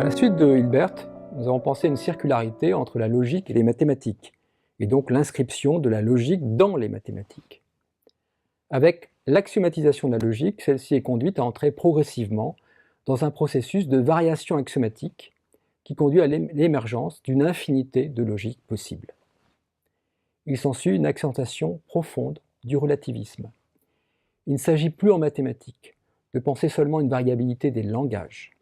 À la suite de Hilbert, nous avons pensé à une circularité entre la logique et les mathématiques, et donc l'inscription de la logique dans les mathématiques. Avec l'axiomatisation de la logique, celle-ci est conduite à entrer progressivement dans un processus de variation axiomatique qui conduit à l'émergence d'une infinité de logiques possibles. Il s'ensuit une accentuation profonde du relativisme. Il ne s'agit plus en mathématiques de penser seulement une variabilité des langages,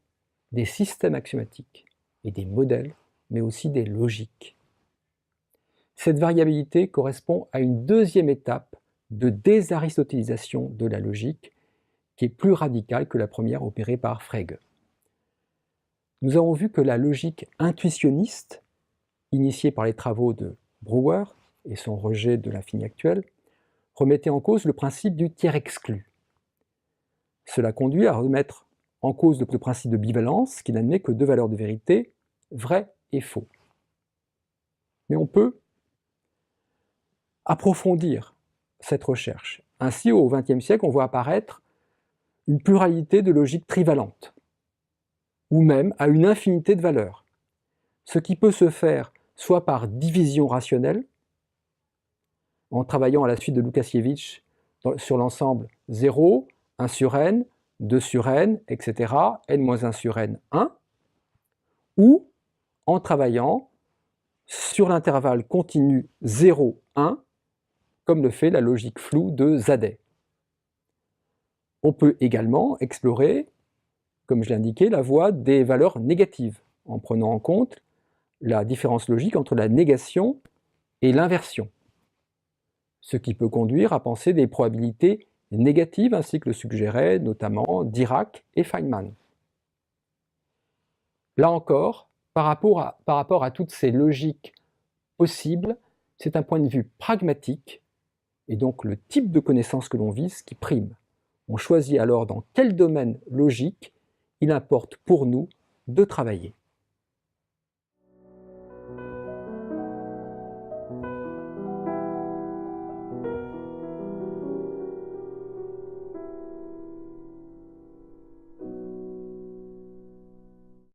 des systèmes axiomatiques et des modèles, mais aussi des logiques. Cette variabilité correspond à une deuxième étape de désaristotélisation de la logique qui est plus radicale que la première opérée par Frege. Nous avons vu que la logique intuitionniste, initiée par les travaux de Brouwer et son rejet de l'infini actuel, remettait en cause le principe du tiers exclu. Cela conduit à remettre en cause le principe de bivalence qui n'admet que deux valeurs de vérité, vrai et faux. Mais on peut approfondir cette recherche. Ainsi, au XXe siècle, on voit apparaître une pluralité de logiques trivalentes, ou même à une infinité de valeurs, ce qui peut se faire soit par division rationnelle, en travaillant à la suite de Łukasiewicz sur l'ensemble 0, 1 sur n, 2 sur n, etc., n-1 sur n, 1, ou en travaillant sur l'intervalle continu 0, 1, comme le fait la logique floue de Zadeh. On peut également explorer, comme je l'ai indiqué, la voie des valeurs négatives, en prenant en compte la différence logique entre la négation et l'inversion, ce qui peut conduire à penser des probabilités négatives, ainsi que le suggéraient notamment Dirac et Feynman. Là encore, par rapport à toutes ces logiques possibles, c'est un point de vue pragmatique, et donc le type de connaissance que l'on vise qui prime. On choisit alors dans quel domaine logique il importe pour nous de travailler.